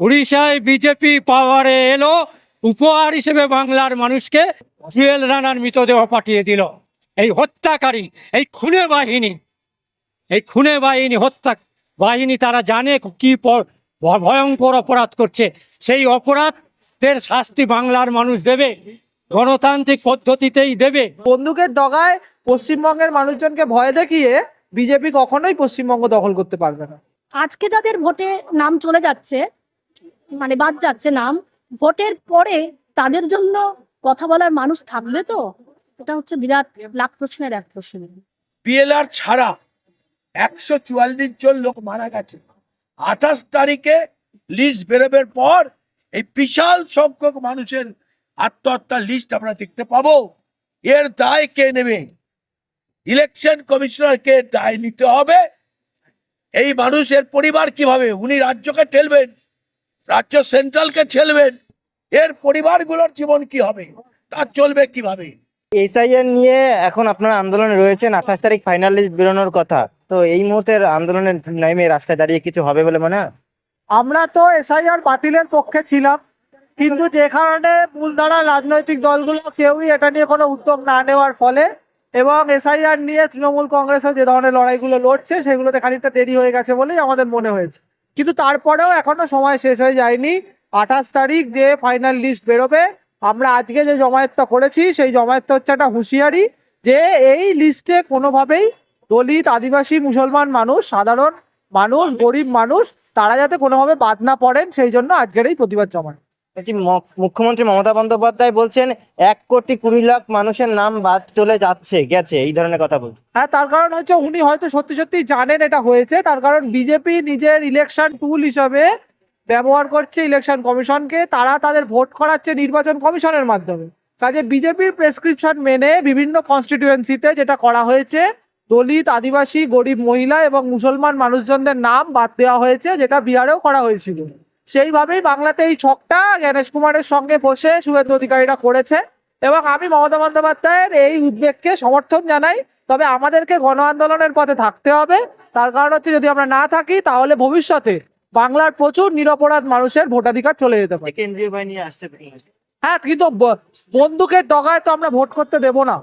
উড়িষ্যায় বিজেপি পাওয়ারে এলো, উপহার হিসেবে বাংলার মানুষকে জুয়েল রানার মৃতদেহ পাঠিয়ে দিল। এই হত্যাকারী, এই খুনে বাহিনী হত্যা বাহিনী, তারা জানে কি ভয়ঙ্কর অপরাধ করছে। সেই অপরাধের শাস্তি বাংলার মানুষ দেবে, গণতান্ত্রিক পদ্ধতিতেই দেবে। বন্দুকের ডগায় পশ্চিমবঙ্গের মানুষজনকে ভয় দেখিয়ে বিজেপি কখনোই পশ্চিমবঙ্গ দখল করতে পারবে না। আজকে যাদের ভোটে নাম চলে যাচ্ছে, মানে বাদ যাচ্ছে নাম, ভোটের পরে তাদের জন্য কথা বলার মানুষ থাকবে তো? এটা হচ্ছে বিরাট লাখ প্রশ্নের এক প্রশ্ন। পিএলআর ছাড়া 144 জন লোক মারা গেছে। 28 তারিখে লিস্ট বেরোবার পর এই বিশাল সংখ্যক মানুষের আত্মহত্যার লিস্ট আমরা দেখতে পাবো। এর দায় কে নেবে? ইলেকশন কমিশনারকে দায় নিতে হবে। এই মানুষের পরিবার কিভাবে, উনি রাজ্যকে ঠেলবেন, রাজ্য সেন্ট্রালকে ঠেলবেন, এর পরিবারগুলোর জীবন কি হবে, তা চলবে কিভাবে? এসআইআর নিয়ে এখন আপনারা আন্দোলনে রয়েছেন, 28 তারিখ ফাইনাল লিস্ট বেরোনোর কথা। তো এই মুহূর্তের আন্দোলনের নামে রাস্তায় দাঁড়িয়ে কিছু হবে বলে মনে হয়? আমরা তো এসআইআর বাতিলের পক্ষে ছিলাম, কিন্তু যে কারণে মূলধারা রাজনৈতিক দলগুলো কেউই এটা নিয়ে কোনো উদ্যোগ না নেওয়ার ফলে এবং এসআইআর নিয়ে তৃণমূল কংগ্রেসও যে ধরনের লড়াইগুলো লড়ছে সেগুলোতে খানিকটা দেরি হয়ে গেছে বলেই আমাদের মনে হয়েছে। কিন্তু তারপরেও এখনো সময় শেষ হয়ে যায়নি। 28 তারিখ যে ফাইনাল লিস্ট বেরোবে, আমরা আজকে যে জমায়েতটা করেছি সেই জমায়েতটা হচ্ছে একটা হুঁশিয়ারি যে এই লিস্টে কোনোভাবেই দলিত, আদিবাসী, মুসলমান মানুষ, সাধারণ মানুষ, গরিব মানুষ তারা যাতে কোনোভাবে বাদ না পড়েন, সেই জন্য আজকের এই প্রতিবাদ জমায়েত। মুখ্যমন্ত্রী মমতা বন্দ্যোপাধ্যায় বলছেন 1,20,00,000 মানুষের নাম বাদ চলে গেছে, এই ধরনের কথা বলছেন। হ্যাঁ, তার কারণ হচ্ছে উনি হয়তো সত্যি সত্যি জানেন এটা হয়েছে। তার কারণ বিজেপি নিজের ইলেকশন টুল হিসাবে ব্যবহার করছে ইলেকশন কমিশনকে। তারা তাদের ভোট করাচ্ছে নির্বাচন কমিশনের মাধ্যমে। কাজে বিজেপির প্রেসক্রিপশন মেনে বিভিন্ন কনস্টিটিউয়েন্সিতে যেটা করা হয়েছে, দলিত, আদিবাসী, গরিব মহিলা এবং মুসলমান মানুষজনদের নাম বাদ দেওয়া হয়েছে, যেটা বিহারেও করা হয়েছিল। সেইভাবেই বাংলাতে এই ছকটা জ্ঞানেশ কুমারের সঙ্গে বসে শুভেন্দু অধিকারীরা করেছে এবং আমি মমতা বন্দ্যোপাধ্যায়ের এই উদ্বেগকে সমর্থন জানাই। তবে আমাদেরকে গণ আন্দোলনের পথে থাকতে হবে। তার কারণ হচ্ছে যদি আমরা না থাকি তাহলে ভবিষ্যতে বাংলার প্রচুর নিরপরাধ মানুষের ভোটাধিকার চলে যেতে পারে। কেন্দ্রীয় বাহিনী আসতে পারে। হ্যাঁ, কিন্তু বন্দুকের ডগায় তো আমরা ভোট করতে দেব না।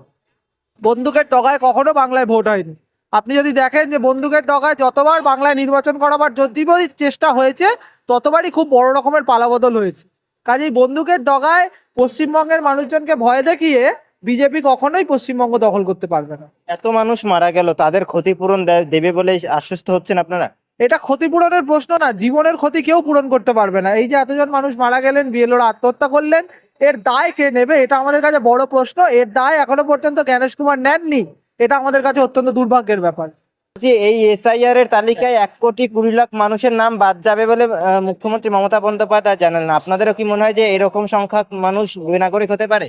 বন্দুকের ডগায় কখনো বাংলায় ভোট হয়নি। আপনি যদি দেখেন যে বন্দুকের ডগায় যতবার বাংলায় নির্বাচন করাবার যতবারই চেষ্টা হয়েছে ততবারই খুব বড় রকমের পালাবদল হয়েছে। কাজেই বন্দুকের ডগায় পশ্চিমবঙ্গের মানুষজনকে ভয় দেখিয়ে বিজেপি কখনোই পশ্চিমবঙ্গ দখল করতে পারবে না। এত মানুষ মারা গেল, তাদের ক্ষতিপূরণ দেবে বলে আশ্বস্ত হচ্ছেন আপনারা? এটা ক্ষতিপূরণের প্রশ্ন না, জীবনের ক্ষতি কেউ পূরণ করতে পারবে না। এই যে এতজন মানুষ মারা গেলেন, বিএলওরা আত্মহত্যা করলেন, এর দায় কে নেবে? এটা আমাদের কাছে বড় প্রশ্ন। এর দায় এখনো পর্যন্ত জ্ঞানেশ কুমার নেননি। এটা আমাদের কাছে অত্যন্ত দুর্ভাগ্যের ব্যাপার। যে এই এসআইআর এর তালিকায় 1,20,00,000 মানুষের নাম বাদ যাবে বলে মুখ্যমন্ত্রী মমতা বন্দ্যোপাধ্যায় জানালেন। আপনাদেরও কি মনে হয় যে এরকম সংখ্যক মানুষ বেনাগরিক হতে পারে?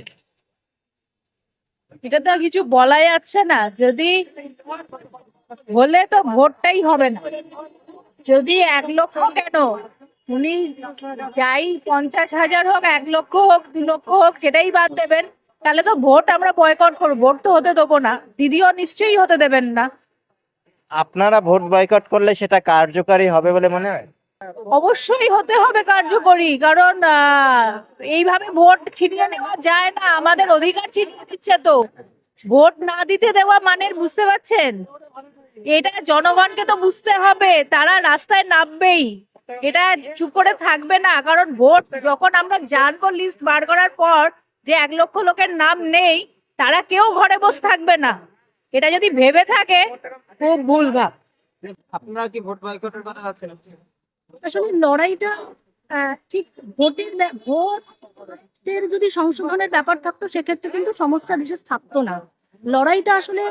এটা তো কিছু বলা যাচ্ছে না। যদি হলে তো ভোটটাই হবে না। যদি 1 লক্ষ কেন, উনি যাই 50,000 হোক, 1 লক্ষ হোক, 2 লক্ষ হোক, সেটাই বাদ দেবেন, তাহলে তো ভোট আমরা বয়কট করবো। ভোট তো হতে দেবো না। দিদিও নিশ্চয়ই হতে দেবেন না। আপনারা ভোট বয়কট করলে সেটা কার্যকারী হবে বলে মনে হয়? অবশ্যই হতে হবে কার্যকরী, কারণ এইভাবে ভোট ছিনিয়ে নেওয়া যায় না। আমাদের অধিকার ছিনিয়ে দিচ্ছে তো। ভোট না দিতে দেওয়া মানে বুঝতে পারছেন? এটা জনগণকে তো বুঝতে হবে, তারা রাস্তায় নামবেই, এটা চুপ করে থাকবে না। কারণ ভোট যখন আমরা জানবো লিস্ট বার করার পর যে 1 লক্ষ লোকের নাম নেই, তারা কেউ ঘরে বসে থাকবে না। এটা যদি ভেবে থাকে, খুব ভুল ভাব। আপনারা কি ভোট বয়কটের কথা ভাবছেন? আসলে লড়াইটা ঠিক ভোটের যদি সংশোধনের ব্যাপার থাকতো সেক্ষেত্রে কিন্তু সমস্যা বিশেষ থাকতো না। লড়াইটা আসলে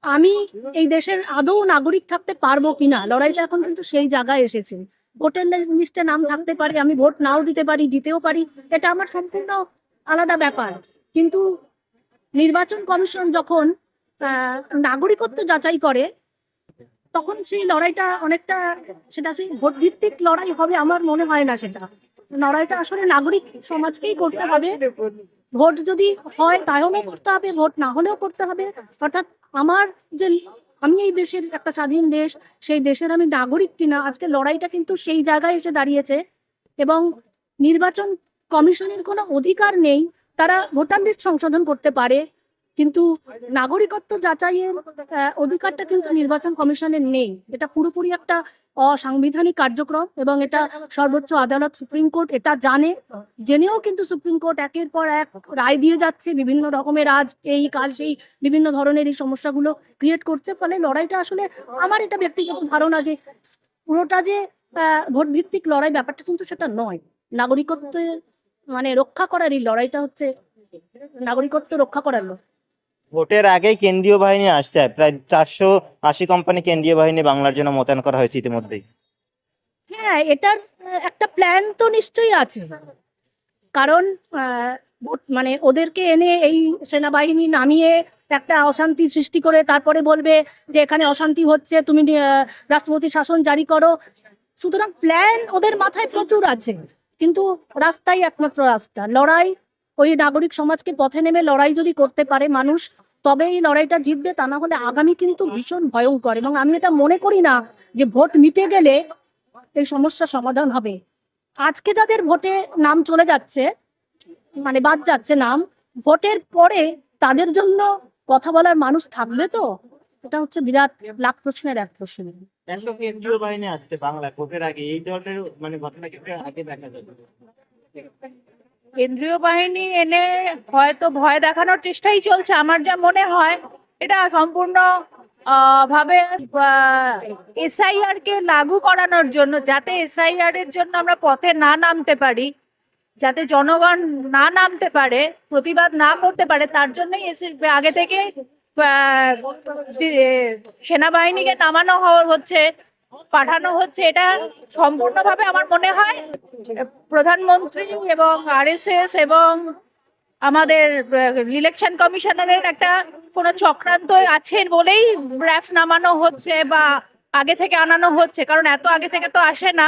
আমি এই দেশের আদৌ নাগরিক থাকতে পারবো কিনা, লড়াইটা এখন কিন্তু সেই জায়গায় এসেছে। ভোটার লিস্টে নাম থাকতে পারে, আমি ভোট নাও দিতে পারি, দিতেও পারি, এটা আমার সম্পূর্ণ আলাদা ব্যাপার। কিন্তু নির্বাচন কমিশন যখন নাগরিকত্ব যাচাই করে তখন সেই লড়াইটা অনেকটা, সেটা সেই ভোট ভিত্তিক লড়াই হবে আমার মনে হয় না। সেটা লড়াইটা আসলে নাগরিক সমাজকেই করতে হবে। ভোট যদি হয় তাহলেও করতে হবে, ভোট না হলেও করতে হবে। অর্থাৎ আমার যে আমি এই দেশের একটা স্বাধীন দেশ, সেই দেশের আমি নাগরিক কিনা, আজকে লড়াইটা কিন্তু সেই জায়গায় এসে দাঁড়িয়েছে। এবং নির্বাচন কমিশনের কোনো অধিকার নেই, তারা ভোটার লিস্ট সংশোধন করতে পারে, কিন্তু নাগরিকত্ব যাচাইয়ের অধিকারটা কিন্তু নির্বাচন কমিশনের নেই। এটা পুরোপুরি একটা অসাংবিধানিক কার্যক্রম এবং এটা সর্বোচ্চ আদালত সুপ্রিম কোর্ট এটা জানে, জেনেও কিন্তু সুপ্রিম কোর্ট একের পর এক রায় দিয়ে যাচ্ছে, বিভিন্ন রকমের আজ এই কাল সেই বিভিন্ন ধরনের এই সমস্যাগুলো ক্রিয়েট করছে। ফলে লড়াইটা আসলে আমার এটা ব্যক্তিগত ধারণা যে পুরোটা যে ভোট ভিত্তিক লড়াই, ব্যাপারটা কিন্তু সেটা নয়। নাগরিকত্ব মানে রক্ষা করার এই লড়াইটা হচ্ছে নাগরিকত্ব রক্ষা করার লড়াই। ভোটের আগেই কেন্দ্রীয় বাহিনী আসছে, প্রায় 480 কোম্পানি কেন্দ্রীয় বাহিনী বাংলার জন্য মোতায়েন করা হয়েছে ইতিমধ্যেই। হ্যাঁ, এটার একটা প্ল্যান তো নিশ্চয়ই আছে, কারণ মানে ওদেরকে এনে এই সেনাবাহিনী নামিয়ে একটা অশান্তি সৃষ্টি করে তারপরে বলবে যে এখানে অশান্তি হচ্ছে, তুমি রাষ্ট্রপতি শাসন জারি করো। সুতরাং প্ল্যান ওদের মাথায় প্রচুর আছে, কিন্তু রাস্তাই একমাত্র রাস্তা। লড়াই, ওই নাগরিক সমাজকে পথে নেমে লড়াই যদি করতে পারে মানুষ, তবে এই লড়াইটা জিতবে। তা না হলে আগামী কিন্তু ভীষণ ভয়ঙ্কর। এবং আমি এটা মনে করি না যে ভোট মিটে গেলে এই সমস্যার সমাধান হবে। আজকে যাদের ভোটে নাম চলে যাচ্ছে, মানে বাদ যাচ্ছে নাম, ভোটের পরে তাদের জন্য কথা বলার মানুষ থাকবে তো? এটা হচ্ছে বিরাট লাখ প্রশ্নের এক প্রশ্ন। এত কেন্দ্রীয় বাহিনী আসছে বাংলা ভোটের আগে, এই ধরনের মানে ঘটনা কিন্তু আগে দেখা যায়। কেন্দ্রীয় বাহিনী এনে হয়তো ভয় দেখানোর চেষ্টাই চলছে। আমার যা মনে হয় এটা সম্পূর্ণ ভাবে এসআইআর কে লাগু করানোর জন্য, যাতে এসআইআর এর জন্য আমরা পথে না নামতে পারি, যাতে জনগণ না নামতে পারে, প্রতিবাদ না করতে পারে, তার জন্যই আগে থেকে সেনাবাহিনীকে নামানো হচ্ছে, পাঠানো হচ্ছে। এটা সম্পূর্ণভাবে আমার মনে হয় প্রধানমন্ত্রী এবং আরএসএস এবং আমাদের ইলেকশন কমিশনারের একটা কোনো চক্রান্ত আছে বলেই র্যাফ নামানো হচ্ছে বা আগে থেকে আনানো হচ্ছে, কারণ এত আগে থেকে তো আসে না।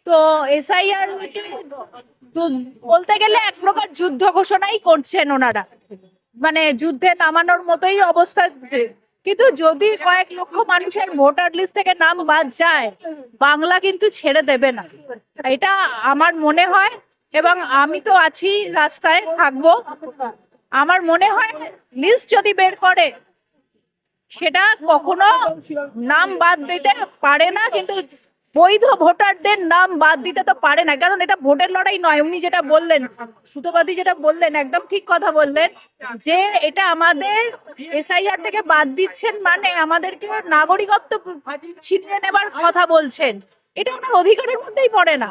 তো এসআইআর বলতে গেলে এক প্রকার যুদ্ধ ঘোষণাই করছেন ওনারা, মানে যুদ্ধে নামানোর মতোই অবস্থা। কিন্তু যদি কয়েক লক্ষ মানুষের ভোটার লিস্ট থেকে নাম বাদ যায়, বাংলা কিন্তু ছেড়ে দেবে না, এটা আমার মনে হয়। এবং আমি তো আছি, রাস্তায় থাকবো। আমার মনে হয় লিস্ট যদি বের করে সেটা কখনো নাম বাদ দিতে পারে না, কিন্তু বৈধ ভোটারদের নাম বাদ দিতে তো পারে না, কারণ এটা ভোটের লড়াই নয়। উনি যেটা বললেন, সুতোবাদী যেটা বললেন, একদম ঠিক কথা বললেন যে এটা আমাদের এসআইআর থেকে বাদ দিচ্ছেন, মানে আমাদেরকে নাগরিকত্ব ছিনিয়ে নেবার কথা বলছেন। এটা ওনার অধিকারের মধ্যেই পড়ে না,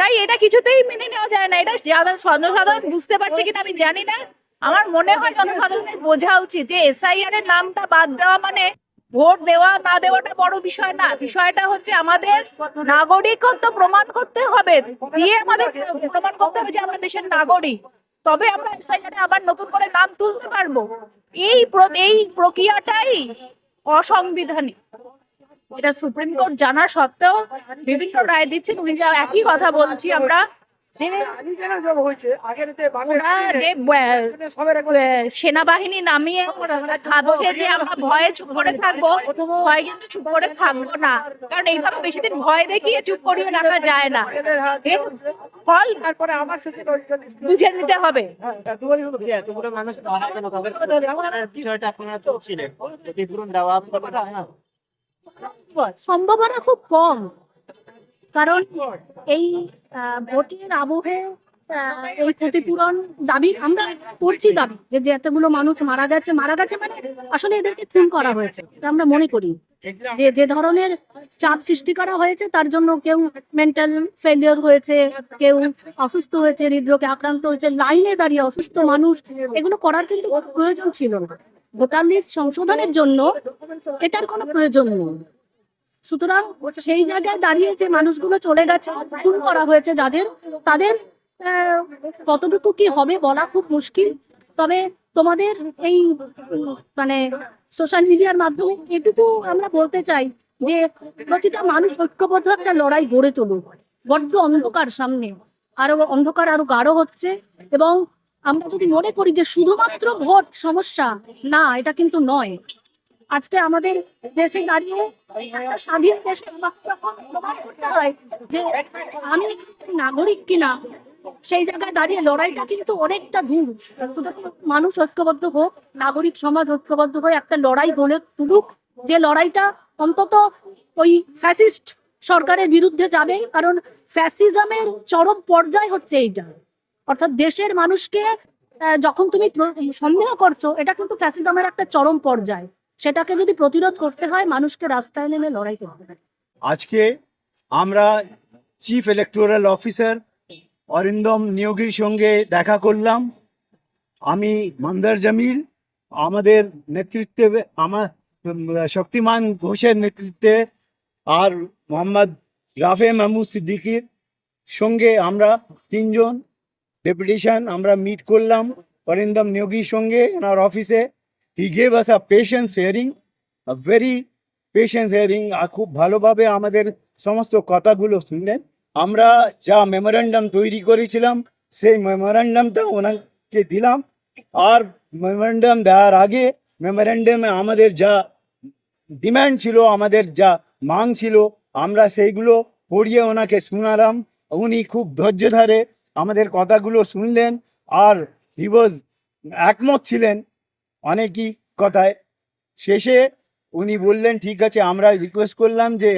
তাই এটা কিছুতেই মেনে নেওয়া যায় না। এটা জনসাধারণ বুঝতে পারছে কিনা আমি জানি না। আমার মনে হয় জনসাধারণের বোঝা উচিত যে এসআইআর এর নামটা বাদ দেওয়া মানে ভোট দেওয়া না দেওয়াটা বড় বিষয় না। বিষয়টা হচ্ছে আমাদের নাগরিকত্ব প্রমাণ করতে হবে, দিয়ে আমাদের প্রমাণ করতে হবে যে আমরা দেশের নাগরিক, তবে আমরা এসআইআর আবার নতুন করে নাম তুলতে পারবো। এই প্রক্রিয়াটাই অসাংবিধানিক। এটা সুপ্রিম কোর্ট জানা সত্ত্বেও বিভিন্ন রায় দিচ্ছেন। উনি যা একই কথা বলছি আমরা যে সেনাবাহিনী নামিয়ে ভাবছে যে আমরা ভয়ে চুপ করে থাকবো, ভয় কিন্তু চুপ করে থাকবো না, কারণ এইভাবে বেশি দিন ভয় দেখিয়ে চুপ করিয়ে রাখা যায় না। এর ফল বুঝে নিতে হবে। এতগুলো মানুষ মারা গেল, তাদের বিষয়টা আপনারা তুলছিলেন, ক্ষতিপূরণ দেওয়া হবে না? সম্ভাবনা খুব কম, কারণ এই ভোটের আবহে এই ক্ষতিপূরণ দাবি আমরা করছি, দাবি যে এতগুলো মানুষ মারা গেছে মানে আসলে এদেরকে খুন করা হয়েছে, এটা আমরা মনে করি। যে ধরনের চাপ সৃষ্টি করা হয়েছে, তার জন্য কেউ মেন্টাল ফেলিওর হয়েছে, কেউ অসুস্থ হয়েছে, হৃদরোগে আক্রান্ত হয়েছে, লাইনে দাঁড়িয়ে অসুস্থ মানুষ, এগুলো করার কিন্তু প্রয়োজন ছিল না। ভোটার লিস্ট সংশোধনের জন্য এটার কোনো প্রয়োজন নেই। সুতরাং সেই জায়গায় দাঁড়িয়ে যে মানুষগুলো চলে গেছে, খুন করা হয়েছে যাদের, তাদের কতটুকু কি হবে বলা খুব মুশকিল। তবে তোমাদের এই মানে সোশ্যাল মিডিয়ার মাধ্যমে এটুকু আমরা বলতে চাই যে প্রতিটা মানুষ ঐক্যবদ্ধ একটা লড়াই গড়ে তুলুক। বড্ড অন্ধকার সামনে, অন্ধকার আরো গাঢ় হচ্ছে। এবং আমরা যদি মনে করি যে শুধুমাত্র ভোট সমস্যা, না, এটা কিন্তু নয়। আজকে আমাদের দেশে দাঁড়িয়ে একটা স্বাধীন দেশে আমাকে যখন প্রমাণ করতে হয় যে আমি নাগরিক কিনা, সেই জায়গায় দাঁড়িয়ে লড়াইটা কিন্তু অনেকটা দূর। সুতরাং মানুষ ঐক্যবদ্ধ হোক, নাগরিক সমাজ ঐক্যবদ্ধ হয়ে একটা লড়াই গড়ে তুলুক, যে লড়াইটা অন্তত ওই ফ্যাসিস্ট সরকারের বিরুদ্ধে যাবে। কারণ ফ্যাসিজমের চরম পর্যায় হচ্ছে এইটা, অর্থাৎ দেশের মানুষকে যখন তুমি সন্দেহ করছো, এটা কিন্তু ফ্যাসিজমের একটা চরম পর্যায়। সেটাকে যদি প্রতিরোধ করতে হয়, মানুষকে রাস্তায় নেমে লড়াই করতে হবে। আজকে আমরা চিফ ইলেকটোরাল অফিসার অরিন্দম নিয়োগীর সঙ্গে দেখা করলাম। আমি মন্দার জামিল আমাদের নেতৃত্বে, আমার শক্তিমান ঘোষের নেতৃত্বে আর মোহাম্মদ রাফে মাহমুদ সিদ্দিকির সঙ্গে আমরা তিনজন ডেপুটেশন আমরা মিট করলাম অরিন্দম নিয়োগীর সঙ্গে ওনার অফিসে। He gave us a patience hearing, a very patience hearing. খুব ভালোভাবে আমাদের সমস্ত কথাগুলো শুনলেন। আমরা যা মেমোরেন্ডাম তৈরি করেছিলাম সেই মেমোরেন্ডামটা ওনাকে দিলাম। আর মেমোরেন্ডাম দেওয়ার আগে মেমোরেন্ডামে আমাদের যা ডিমান্ড ছিল, আমাদের যা মাং ছিল, আমরা সেইগুলো পড়িয়ে ওনাকে শোনালাম। উনি খুব ধৈর্য ধরে আমাদের কথাগুলো শুনলেন আর হি ওয়াজ একমত ছিলেন অনেকই কথায়। শেষে উনি বললেন ঠিক আছে, আমরা রিকোয়েস্ট করলাম যে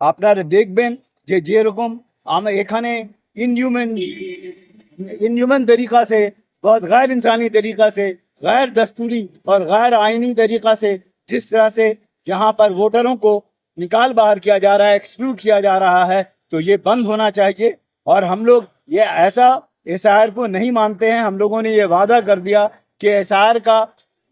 আপনারা দেখবেন যে যেরকম আমরা এখানে इनह्यूमन तरीक़ा से, बहुत गैर इंसानी तरीक़ा से, गैर दस्तूरी और गैर आइनी तरीक़ा से जिस तरह से यहाँ पर वोटरों को निकाल बाहर किया जा रहा है, एक्सक्लूड किया जा रहा है, तो ये बंद होना चाहिए। और हम लोग ये ऐसा एसआईआर को नहीं मानते हैं। हम लोगों ने ये वादा कर दिया कि एसआईआर का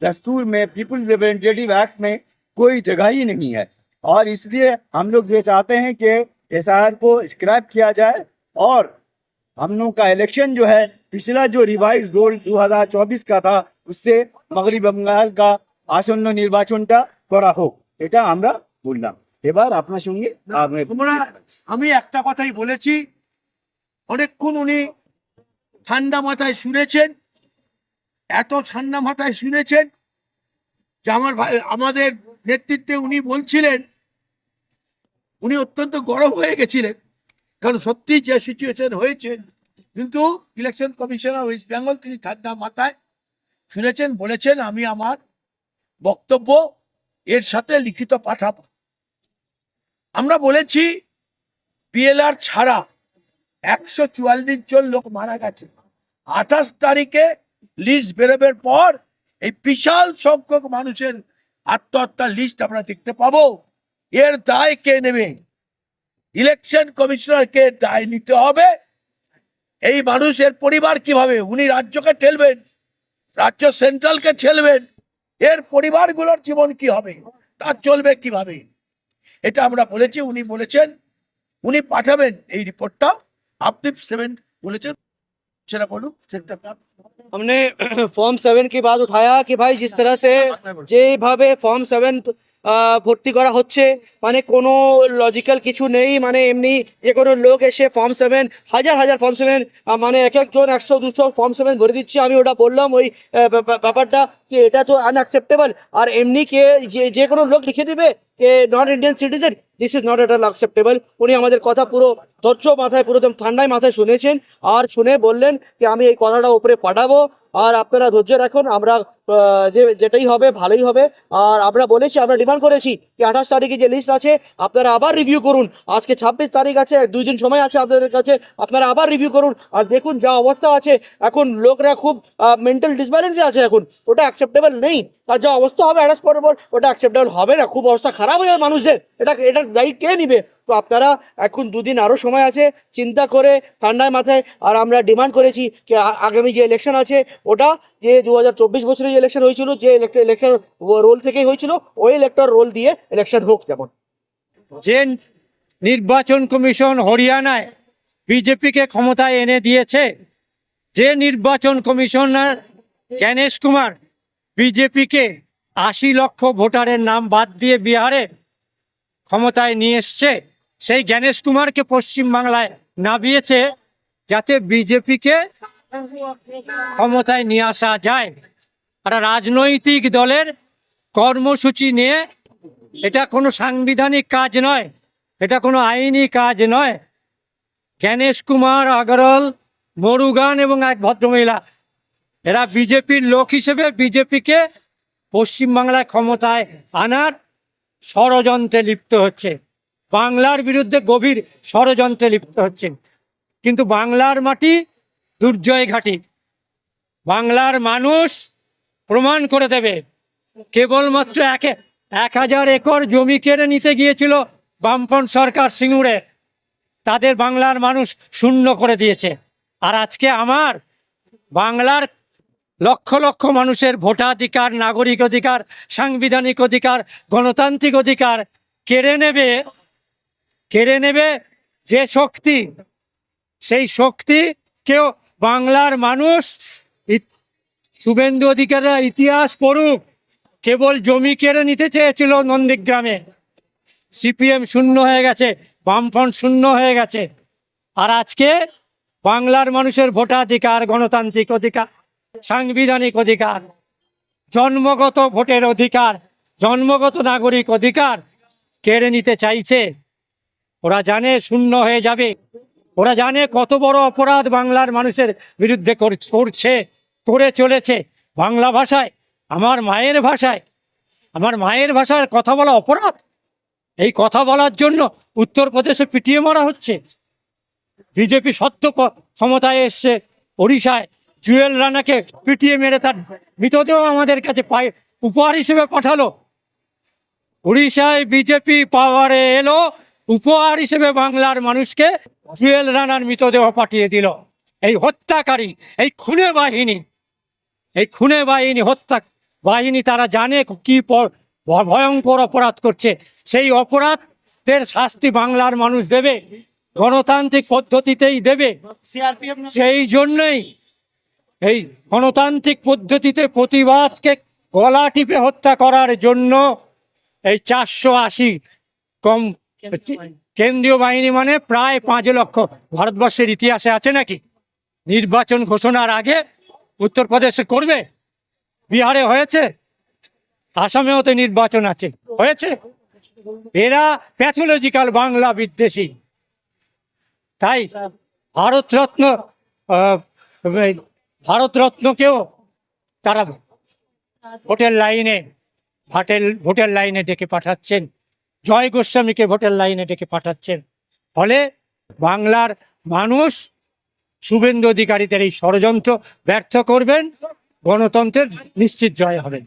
दस्तूर में, पीपल रिप्रेजेंटेटिव एक्ट में कोई जगह ही नहीं है। और इसलिए हम लोग ये चाहते हैं कि एसआईआर को स्क्रैप किया जाए और हम लोग का इलेक्शन जो है, पिछला जो रिवाइज रोल 2024 का था, उससे मगरबी बंगाल का आसन्न निर्वाचनটা করা হোক, এটা আমরা বললাম। এবার আপনার সঙ্গে আমি একটা কথাই বলেছি, অনেকক্ষণ উনি ঠান্ডা মাথায় শুনেছেন, এত ঠান্ডা মাথায় শুনেছেন যে আমাদের নেতৃত্বে উনি বলছিলেন, উনি অত্যন্ত গরম হয়ে গেছিলেন। কারণ সত্যি যে সিচুয়েশন হয়েছে, কিন্তু ইলেকশন কমিশনার ওয়েস্ট বেঙ্গল তিনি ঠান্ডা মাথায় শুনেছেন, বলেছেন আমি আমার বক্তব্য এর সাথে লিখিত পাঠাবো। আমরা বলেছি পিএলআর ছাড়া 144 জন লোক মারা গেছে। 28 তারিখে লিস্ট বেরোবার পর এই বিশাল সংখ্যক মানুষের আত্মহত্যার লিস্ট আমরা দেখতে পাবো। এর দায় কে নেবে? ইলেকশন কমিশনারকে দায় নিতে হবে। এই মানুষের পরিবার কিভাবে, উনি রাজ্যকে ঠেলবেন, রাজ্য সেন্ট্রালকে ঠেলবেন, এর পরিবারগুলোর জীবন কি হবে, তার চলবে কিভাবে, এটা আমরা বলেছি। উনি বলেছেন উনি পাঠাবেন এই রিপোর্টটা। আপনি 7 বলেছেন, সেটা বলুন। हमने फॉर्म 7 की बात उठाया कि भाई जिस तरह से যেভাবে ফর্ম 7 ভর্তি করা হচ্ছে, মানে কোনো লজিক্যাল কিছু নেই। মানে এমনি যে কোনো লোক এসে ফর্ম 7 হাজার ফর্ম 7 মানে এক একজন 100-200 ফর্ম 7 ভরে দিচ্ছে। আমি ওটা বললাম ওই ব্যাপারটা কি এটা তো আনঅ্যাকসেপ্টেবল। আর এমনি কে যে কোনো লোক লিখে দিবে কে not Indian citizen, this is not at all acceptable. উনি আমাদের কথা পুরো ধৈর্য মাথায়, পুরো একদম ঠান্ডায় মাথায় শুনেছেন আর শুনে বললেন যে আমি এই কথাটা উপরে পাঠাবো আর আপনারা ধৈর্য রাখুন, আমরা যেটাই হবে ভালোই হবে। আর আমরা বলেছি, আমরা ডিমান্ড করেছি যে 28 তারিখে যে লিস্ট আছে আপনারা আবার রিভিউ করুন। আজকে 26 তারিখ আছে, 2 দিন সময় আছে আপনাদের কাছে, আপনারা আবার রিভিউ করুন। আর দেখুন যা অবস্থা আছে এখন, লোকরা খুব মেন্টাল ডিসব্যালেন্সে আছে এখন, ওটা অ্যাকসেপ্টেবল নেই। আর যা অবস্থা হবে অ্যারেস্ট করার পর, ওটা অ্যাকসেপ্টেবল হবে না। খুব অবস্থা খারাপ হয়ে যাবে মানুষদের, এটার দায়ী কে নিবে? তো আপনারা এখন 2 দিন আরও সময় আছে, চিন্তা করে ঠান্ডায় মাথায়। আর আমরা ডিমান্ড করেছি যে আগামী যে ইলেকশন আছে ওটা যে 2024 বছরে যে ইলেকশন হয়েছিল, যে ইলেকশন রোল থেকেই হয়েছিল, ওই ইলেক্টর রোল দিয়ে ইলেকশন হোক। যেমন যে নির্বাচন কমিশন হরিয়ানায় বিজেপিকে ক্ষমতায় এনে দিয়েছে, যে নির্বাচন কমিশনার জ্ঞানেশ কুমার বিজেপিকে 80 লক্ষ ভোটারের নাম বাদ দিয়ে বিহারে ক্ষমতায় নিয়ে এসছে, সেই জ্ঞানেশ কুমারকে পশ্চিমবাংলায় নামিয়েছে যাতে বিজেপিকে ক্ষমতায় নিয়ে আসা যায়। একটা রাজনৈতিক দলের কর্মসূচি নিয়ে, এটা কোনো সাংবিধানিক কাজ নয়, এটা কোনো আইনি কাজ নয়। জ্ঞানেশ কুমার আগরওয়াল, মরুগান এবং এক ভদ্রমহিলা, এরা বিজেপির লোক হিসেবে বিজেপিকে পশ্চিমবাংলায় ক্ষমতায় আনার ষড়যন্ত্রে লিপ্ত হচ্ছে, বাংলার বিরুদ্ধে গভীর ষড়যন্ত্রে লিপ্ত হচ্ছে। কিন্তু বাংলার মাটি দুর্জয় ঘাঁটি, বাংলার মানুষ প্রমাণ করে দেবে। কেবলমাত্র 1000 একর জমি কেড়ে নিতে গিয়েছিল বামপন্থ সরকার সিঙ্গুরে, তাদের বাংলার মানুষ শূন্য করে দিয়েছে। আর আজকে আমার বাংলার লক্ষ লক্ষ মানুষের ভোটাধিকার, নাগরিক অধিকার, সাংবিধানিক অধিকার, গণতান্ত্রিক অধিকার কেড়ে নেবে যে শক্তি, সেই শক্তিকেও বাংলার মানুষ, শুভেন্দু অধিকারীরা ইতিহাস পড়ুক। কেবল জমি কেড়ে নিতে চেয়েছিল নন্দীগ্রামে, সিপিএম শূন্য হয়ে গেছে, বামফ্রন্ট শূন্য হয়ে গেছে। আর আজকে বাংলার মানুষের ভোটাধিকার, গণতান্ত্রিক অধিকার, সাংবিধানিক অধিকার, জন্মগত ভোটের অধিকার, জন্মগত নাগরিক অধিকার কেড়ে নিতে চাইছে। ওরা জানে শূন্য হয়ে যাবে, ওরা জানে কত বড় অপরাধ বাংলার মানুষের বিরুদ্ধে করে চলেছে। বাংলা ভাষায়, আমার মায়ের ভাষায় কথা বলা অপরাধ। এই কথা বলার জন্য উত্তরপ্রদেশে পিটিয়ে মারা হচ্ছে। বিজেপি সত্য ক্ষমতায় এসছে, ওড়িশায় জুয়েল রানাকে পিটিয়ে মেরে তার মৃতদেহ আমাদের কাছে উপহার হিসেবে পাঠালো। উড়িষ্যায় বিজেপি পাওয়ারে এলো, উপহার হিসেবে বাংলার মানুষকে জুয়েল রানার মৃতদেহ পাঠিয়ে দিল। এই হত্যাকারী, এই খুনে বাহিনী, হত্যা বাহিনী, তারা জানে কি ভয়ঙ্কর অপরাধ করছে। সেই অপরাধের শাস্তি বাংলার মানুষ দেবে, গণতান্ত্রিক পদ্ধতিতেই দেবে। সেই জন্যই এই গণতান্ত্রিক পদ্ধতিতে প্রতিবাদকে গলা টিপে হত্যা করার জন্য এই 480 কম কেন্দ্রীয় বাহিনী, মানে প্রায় 5 লক্ষ। ভারতবর্ষের ইতিহাসে আছে নাকি? নির্বাচন ঘোষণার আগে উত্তরপ্রদেশে করবে, বিহারে হয়েছে, আসামেও তো নির্বাচন হয়েছে। এরা প্যাথোলজিক্যাল বাংলা বিদ্বেষী। তাই ভারতরত্নকেও তারা ভোটের লাইনে ডেকে পাঠাচ্ছেন, জয় গোস্বামীকে ভোটের লাইনে ডেকে পাঠাচ্ছেন। ফলে বাংলার মানুষ শুভেন্দু অধিকারীদের এই ষড়যন্ত্র ব্যর্থ করবেন, গণতন্ত্রের নিশ্চিত জয় হবে।